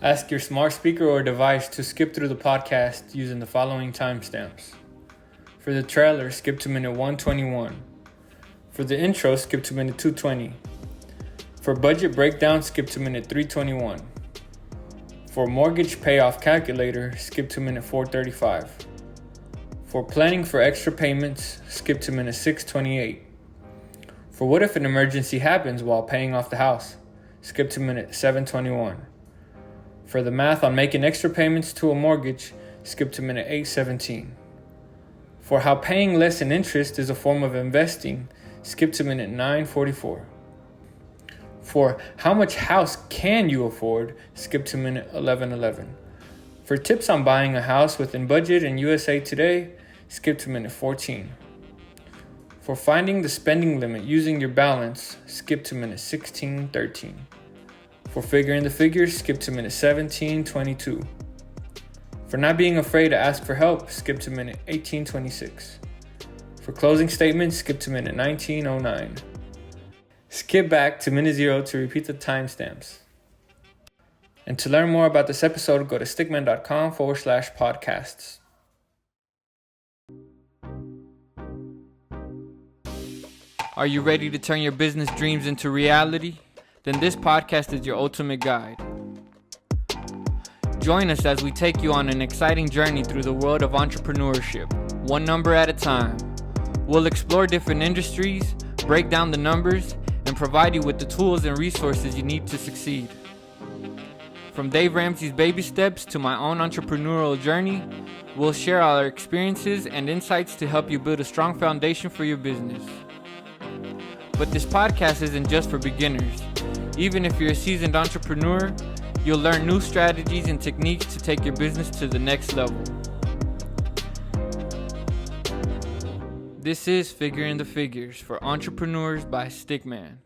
Ask your smart speaker or device to skip through the podcast using the following timestamps. For the trailer, skip to minute 121. For the intro, skip to minute 220. For budget breakdown, skip to minute 321. For mortgage payoff calculator, skip to minute 435. For planning for extra payments, skip to minute 628. For what if an emergency happens while paying off the house, skip to minute 721. For the math on making extra payments to a mortgage, skip to minute 817. For how paying less in interest is a form of investing, skip to minute 944. For how much house can you afford, skip to minute 1111. For tips on buying a house within budget in USA Today, skip to minute 14. For finding the spending limit using your balance, skip to minute 1613. For figuring the figures, skip to minute 1722. For not being afraid to ask for help, skip to minute 1826. For closing statements, skip to minute 1909. Skip back to minute 0 to repeat the timestamps. And to learn more about this episode, go to ZtikMan.com/podcasts. Are you ready to turn your business dreams into reality? Then this podcast is your ultimate guide. Join us as we take you on an exciting journey through the world of entrepreneurship, one number at a time. We'll explore different industries, break down the numbers, and provide you with the tools and resources you need to succeed. From Dave Ramsey's baby steps to my own entrepreneurial journey, we'll share our experiences and insights to help you build a strong foundation for your business. But this podcast isn't just for beginners. Even if you're a seasoned entrepreneur, you'll learn new strategies and techniques to take your business to the next level. This is Figuring the Figures for Entrepreneurs by ZtikMan.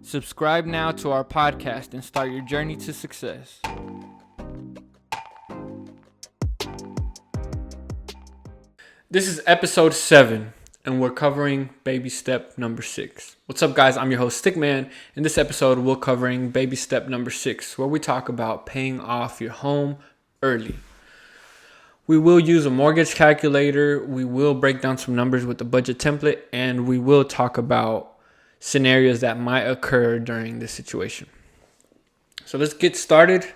Subscribe now to our podcast and start your journey to success. This is episode 7, and we're covering baby step number 6. What's up, guys? I'm your host, ZtikMan. In this episode, we're covering baby step number 6, where we talk about paying off your home early. We will use a mortgage calculator, we will break down some numbers with the budget template, and we will talk about scenarios that might occur during this situation. So let's get started.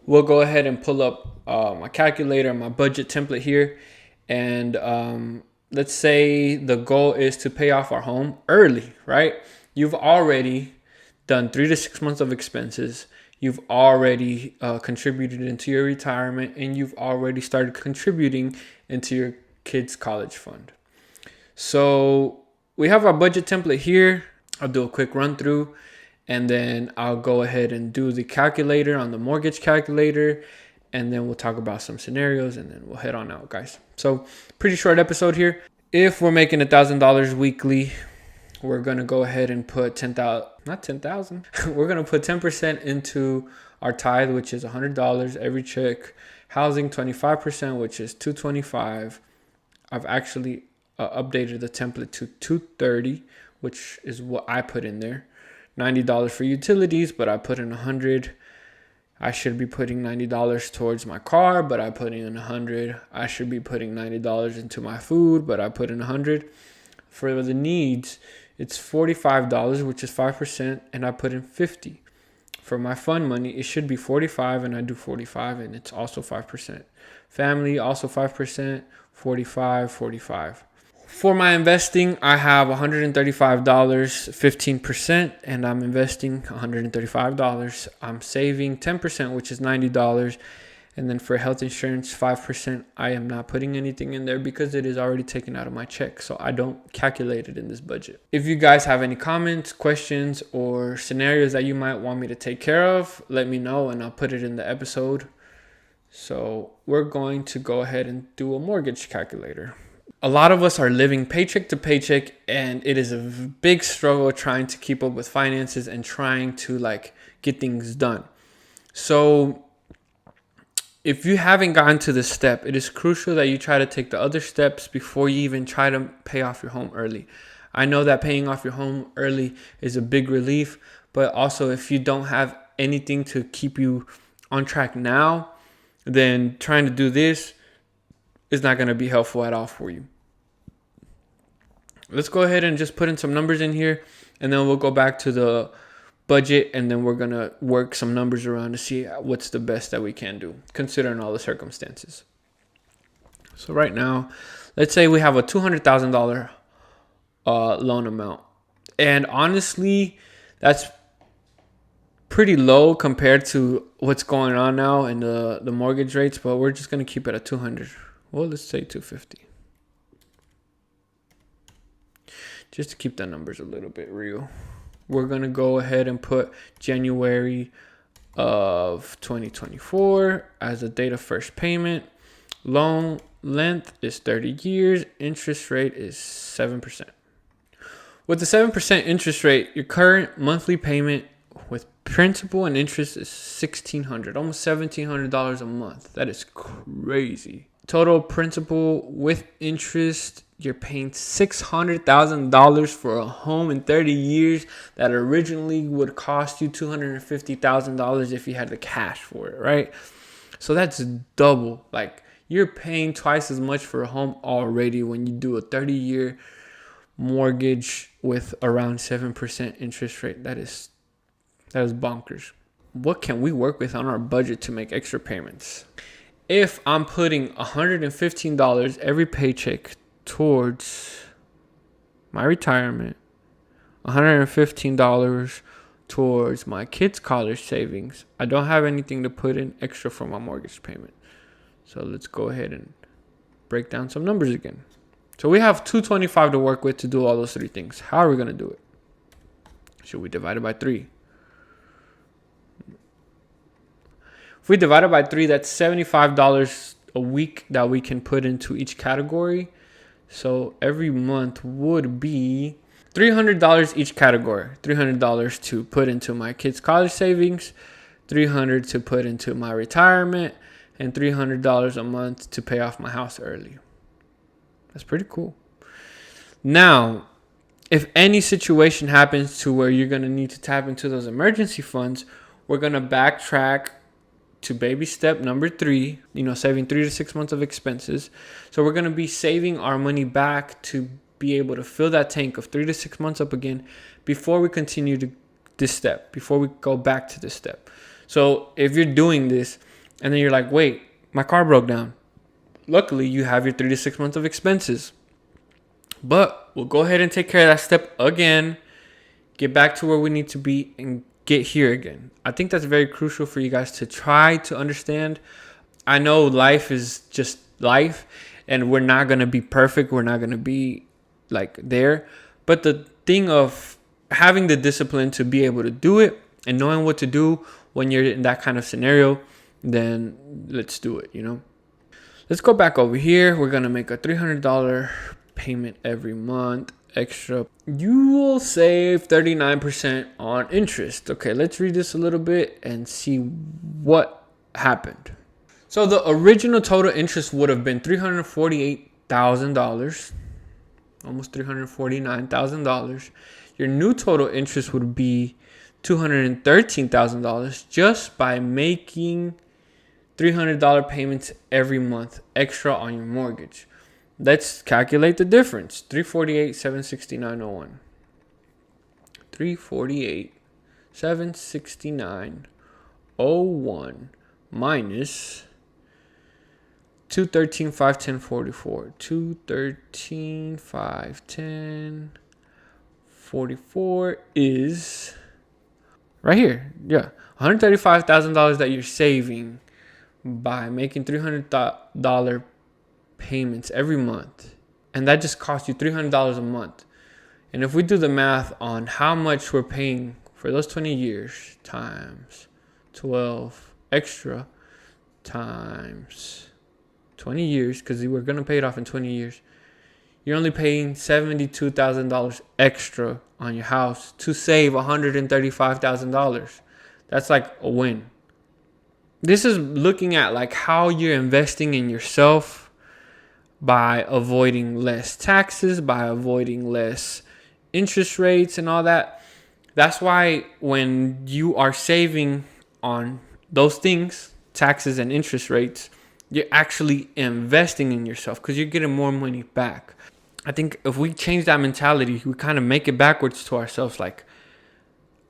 We'll go ahead and pull up my calculator, my budget template here, and let's say the goal is to pay off our home early, right? You've already done 3 to 6 months of expenses. You've already contributed into your retirement, and you've already started contributing into your kids' college fund. So we have our budget template here. I'll do a quick run through, and then I'll go ahead and do the calculator on the mortgage calculator, and then we'll talk about some scenarios, and then we'll head on out, guys. So pretty short episode here. If we're making $1,000 weekly, we're going to go ahead and put 10,000, not 10,000. We're going to put 10% into our tithe, which is $100 every check. Housing 25%, which is $225. I've actually updated the template to $230, which is what I put in there. $90 for utilities, but I put in $100. I should be putting $90 towards my car, but I put in $100. I should be putting $90 into my food, but I put in $100. For the needs, it's $45, which is 5%, and I put in $50. For my fund money, it should be $45, and I do $45, and it's also 5%. Family, also 5%, $45, $45. For my investing, I have $135, 15%, and I'm investing $135. I'm saving 10%, which is $90. And then for health insurance, 5%, I am not putting anything in there because it is already taken out of my check. So I don't calculate it in this budget. If you guys have any comments, questions, or scenarios that you might want me to take care of, let me know and I'll put it in the episode. So we're going to go ahead and do a mortgage calculator. A lot of us are living paycheck to paycheck, and it is a big struggle trying to keep up with finances and trying to get things done. So if you haven't gotten to this step, it is crucial that you try to take the other steps before you even try to pay off your home early. I know that paying off your home early is a big relief, but also if you don't have anything to keep you on track now, then trying to do this is not going to be helpful at all for you. Let's go ahead and just put in some numbers in here, and then we'll go back to the budget, and then we're going to work some numbers around to see what's the best that we can do, considering all the circumstances. So right now, let's say we have a $200,000 loan amount. And honestly, that's pretty low compared to what's going on now in the mortgage rates, but we're just going to keep it at 200. Well, let's say 250. Just to keep the numbers a little bit real. We're going to go ahead and put January of 2024 as the date of first payment. Loan length is 30 years. Interest rate is 7%. With the 7% interest rate, your current monthly payment with principal and interest is $1,600, almost $1,700 a month. That is crazy. Total principal with interest, you're paying $600,000 for a home in 30 years that originally would cost you $250,000 if you had the cash for it, right? So that's double. Like, you're paying twice as much for a home already when you do a 30-year mortgage with around 7% interest rate. That is bonkers. What can we work with on our budget to make extra payments? If I'm putting $115 every paycheck towards my retirement, $115 towards my kids' college savings, I don't have anything to put in extra for my mortgage payment. So let's go ahead and break down some numbers again. So we have $225 to work with to do all those three things. How are we going to do it? Should we divide it by 3? If we divide it by 3, that's $75 a week that we can put into each category. So every month would be $300 each category. $300 to put into my kids' college savings, $300 to put into my retirement, and $300 a month to pay off my house early. That's pretty cool. Now, if any situation happens to where you're going to need to tap into those emergency funds, we're going to backtrack to baby step number 3, saving 3 to 6 months of expenses. So we're going to be saving our money back to be able to fill that tank of 3 to 6 months up again before we continue to this step, before we go back to this step. So if you're doing this and then you're like, wait, my car broke down. Luckily, you have your 3 to 6 months of expenses. But we'll go ahead and take care of that step again, get back to where we need to be, and get here again. I think that's very crucial for you guys to try to understand. I know life is just life, and we're not going to be perfect. We're not going to be like there. But the thing of having the discipline to be able to do it and knowing what to do when you're in that kind of scenario, then let's do it, Let's go back over here. We're going to make a $300 payment every month extra. You will save 39% on interest. Okay, let's read this a little bit and see what happened. So the original total interest would have been $348,000, almost $349,000. Your new total interest would be $213,000 just by making $300 payments every month extra on your mortgage. Let's calculate the difference. $348,769.01. $348,769.01 minus $213,510.44. $213,510.44 is right here. Yeah, $135,000 that you're saving by making $300 payments every month, and that just costs you $300 a month. And if we do the math on how much we're paying for those 20 years times 12 extra times 20 years, because we're going to pay it off in 20 years, you're only paying $72,000 extra on your house to save $135,000. That's like a win. This is looking at like how you're investing in yourself by avoiding less taxes, by avoiding less interest rates and all that. That's why when you are saving on those things, taxes and interest rates, you're actually investing in yourself because you're getting more money back. I think if we change that mentality, we kind of make it backwards to ourselves. Like,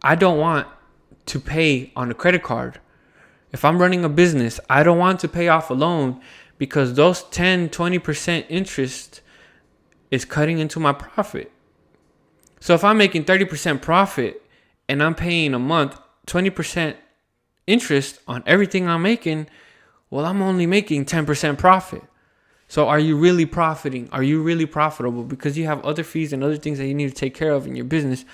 I don't want to pay on a credit card. If I'm running a business, I don't want to pay off a loan because those 10-20% interest is cutting into my profit. So if I'm making 30% profit and I'm paying a month 20% interest on everything I'm making, well, I'm only making 10% profit. So are you really profiting? Are you really profitable? Because you have other fees and other things that you need to take care of in your business.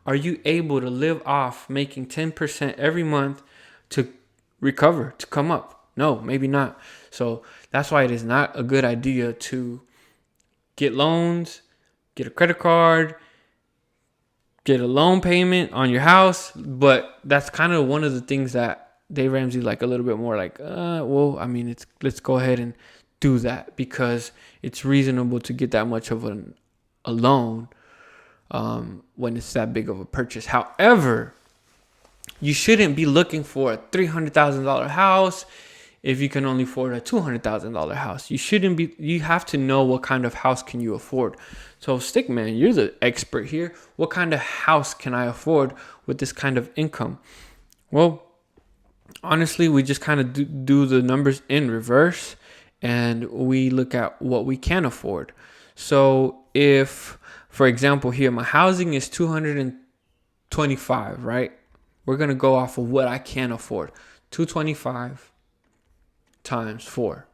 Are you able to live off making 10% every month to recover, to come up? No, maybe not. So that's why it is not a good idea to get loans, get a credit card, get a loan payment on your house. But that's kind of one of the things that Dave Ramsey like a little bit more like, let's go ahead and do that because it's reasonable to get that much of a loan when it's that big of a purchase. However, you shouldn't be looking for a $300,000 house if you can only afford a $200,000 house. You have to know what kind of house can you afford. So ZtikMan, you're the expert here. What kind of house can I afford with this kind of income? Well, honestly, we just kind of do the numbers in reverse and we look at what we can afford. So if, for example, here, my housing is $225, right? We're going to go off of what I can afford. $225 times 4.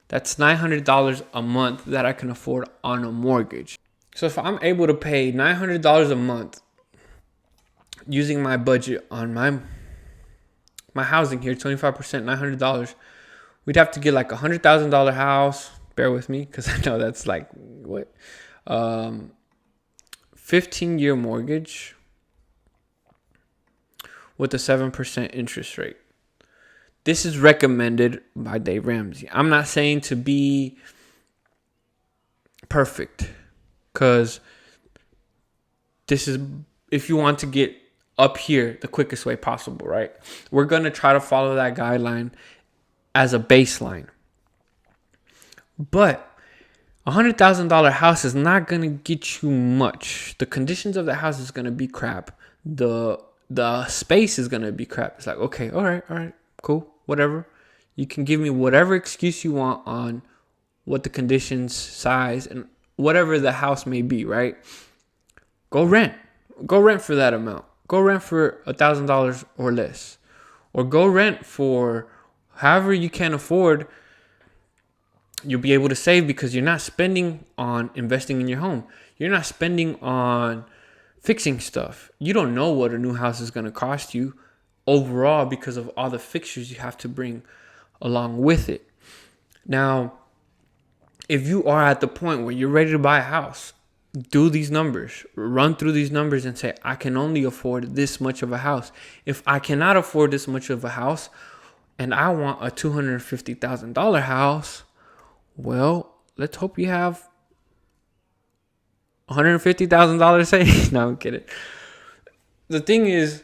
That's $900 a month that I can afford on a mortgage. So if I'm able to pay $900 a month using my budget on my housing here, 25%, $900, we'd have to get like $100,000 house. Bear with me because I know that's like what? 15-year mortgage with a 7% interest rate. This is recommended by Dave Ramsey. I'm not saying to be perfect because this is if you want to get up here the quickest way possible, right? We're going to try to follow that guideline as a baseline. But $100,000 house is not going to get you much. The conditions of the house is going to be crap. The space is going to be crap. It's like, okay, all right, cool, whatever. You can give me whatever excuse you want on what the conditions, size, and whatever the house may be, right? Go rent. Go rent for that amount. Go rent for $1,000 or less. Or go rent for however you can afford. You'll be able to save because you're not spending on investing in your home. You're not spending on fixing stuff. You don't know what a new house is going to cost you overall because of all the fixtures you have to bring along with it. Now, if you are at the point where you're ready to buy a house, do these numbers, run through these numbers and say, I can only afford this much of a house. If I cannot afford this much of a house and I want a $250,000 house, well, let's hope you have $150,000 saved. No, I'm kidding. The thing is,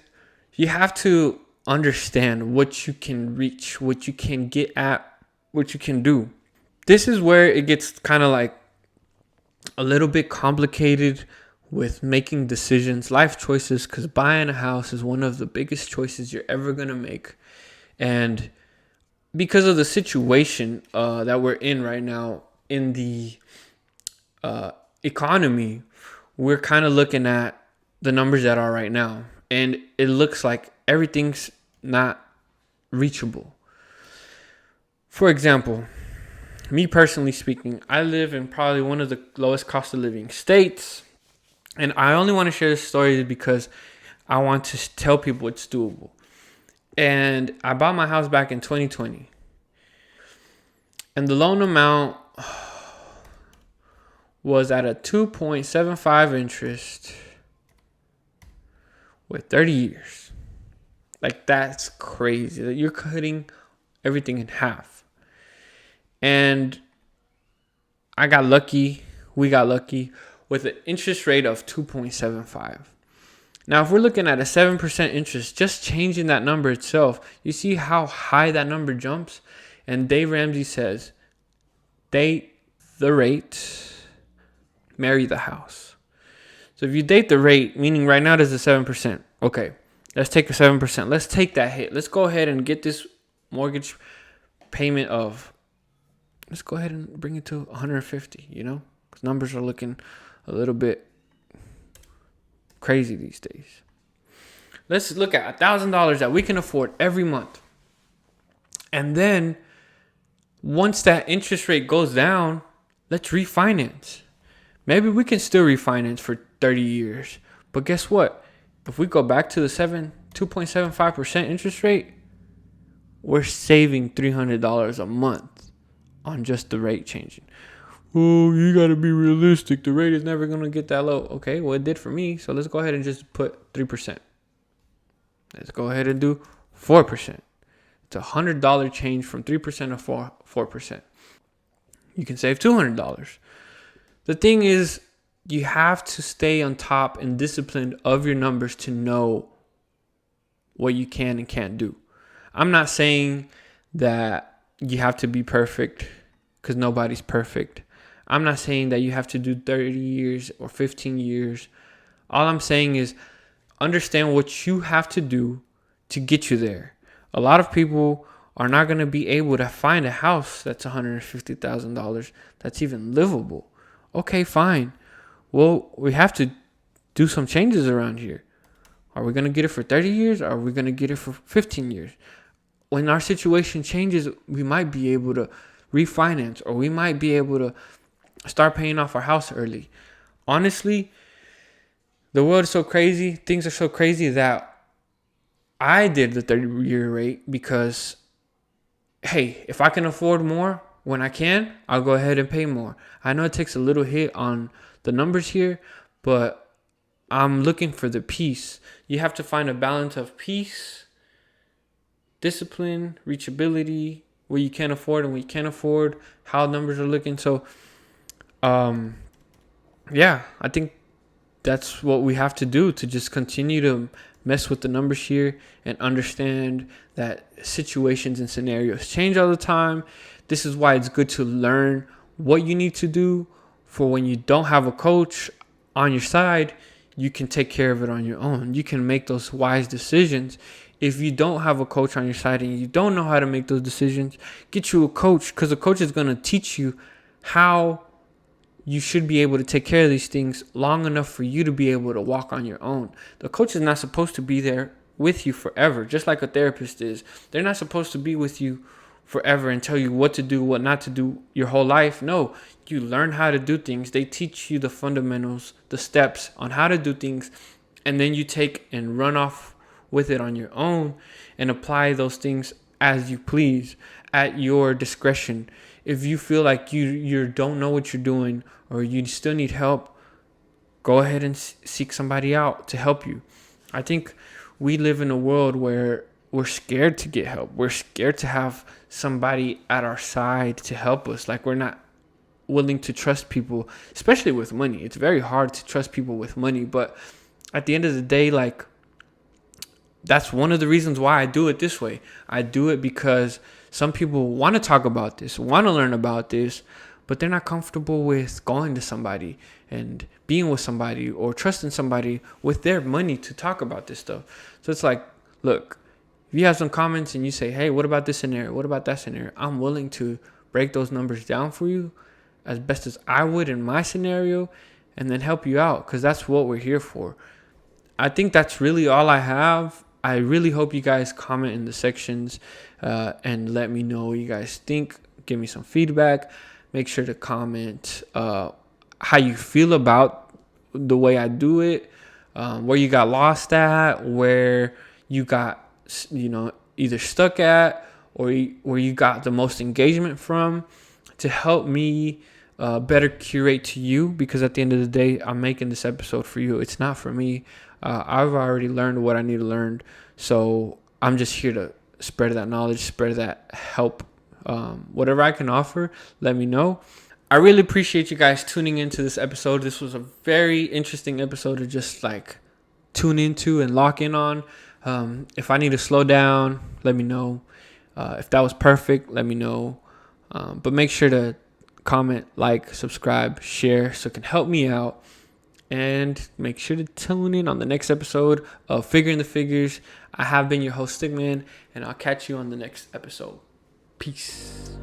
you have to understand what you can reach, what you can get at, what you can do. This is where it gets kind of like a little bit complicated with making decisions, life choices, because buying a house is one of the biggest choices you're ever going to make. And because of the situation that we're in right now in the economy, we're kind of looking at the numbers that are right now. And it looks like everything's not reachable. For example, me personally speaking, I live in probably one of the lowest cost of living states. And I only want to share this story because I want to tell people it's doable. And I bought my house back in 2020. And the loan amount was at a 2.75 interest with 30 years. Like, that's crazy. That you're cutting everything in half. And I got lucky. We got lucky with an interest rate of 2.75. Now, if we're looking at a 7% interest, just changing that number itself, you see how high that number jumps? And Dave Ramsey says, date the rate, marry the house. So if you date the rate, meaning right now there's a 7%. Okay, let's take a 7%. Let's take that hit. Let's go ahead and get this mortgage payment of, let's go ahead and bring it to 150, because numbers are looking a little bit crazy these days. Let's look at $1,000 that we can afford every month. And then once that interest rate goes down, let's refinance. Maybe we can still refinance for 30 years. But guess what? If we go back to the 2.75% interest rate, we're saving $300 a month on just the rate changing. Oh, you got to be realistic. The rate is never going to get that low. Okay, well, it did for me. So let's go ahead and just put 3%. Let's go ahead and do 4%. It's $100 change from 3% to 4%. You can save $200. The thing is, you have to stay on top and disciplined of your numbers to know what you can and can't do. I'm not saying that you have to be perfect, because nobody's perfect. I'm not saying that you have to do 30 years or 15 years. All I'm saying is understand what you have to do to get you there. A lot of people are not going to be able to find a house that's $150,000 that's even livable. Okay, fine. Well, we have to do some changes around here. Are we going to get it for 30 years? Or are we going to get it for 15 years? When our situation changes, we might be able to refinance, or we might be able to start paying off our house early. Honestly, the world is so crazy. Things are so crazy that I did the 30-year rate because, hey, if I can afford more when I can, I'll go ahead and pay more. I know it takes a little hit on the numbers here, but I'm looking for the peace. You have to find a balance of peace, discipline, reachability, where you can afford and where you can't afford, how numbers are looking. So, yeah, I think that's what we have to do to just continue to mess with the numbers here and understand that situations and scenarios change all the time. This is why it's good to learn what you need to do for when you don't have a coach on your side. You can take care of it on your own. You can make those wise decisions. If you don't have a coach on your side and you don't know how to make those decisions, get you a coach, because a coach is going to teach you how you should be able to take care of these things long enough for you to be able to walk on your own. The coach is not supposed to be there with you forever, just like a therapist is. They're not supposed to be with you forever and tell you what to do, what not to do your whole life. No, you learn how to do things. They teach you the fundamentals, the steps on how to do things, and then you take and run off with it on your own and apply those things as you please at your discretion. If you feel like you don't know what you're doing or you still need help, go ahead and seek somebody out to help you. I think we live in a world where we're scared to get help. We're scared to have somebody at our side to help us. Like, we're not willing to trust people, especially with money. It's very hard to trust people with money. But at the end of the day, like, that's one of the reasons why I do it this way. I do it because some people want to talk about this, want to learn about this, but they're not comfortable with going to somebody and being with somebody or trusting somebody with their money to talk about this stuff. So it's like, look, if you have some comments and you say, hey, what about this scenario? What about that scenario? I'm willing to break those numbers down for you as best as I would in my scenario and then help you out, because that's what we're here for. I think that's really all I have. I really hope you guys comment in the sections and let me know what you guys think. Give me some feedback. Make sure to comment how you feel about the way I do it, where you got lost at, where you got, either stuck at, or where you got the most engagement from, to help me better curate to you, because at the end of the day, I'm making this episode for you. It's not for me. I've already learned what I need to learn, so I'm just here to spread that knowledge, spread that help. Whatever I can offer, let me know. I really appreciate you guys tuning into this episode. This was a very interesting episode to just like tune into and lock in on. If I need to slow down, let me know. If that was perfect, let me know. But make sure to comment, like, subscribe, share so it can help me out. And make sure to tune in on the next episode of Figuring the Figures. I have been your host, ZtikMan, and I'll catch you on the next episode. Peace.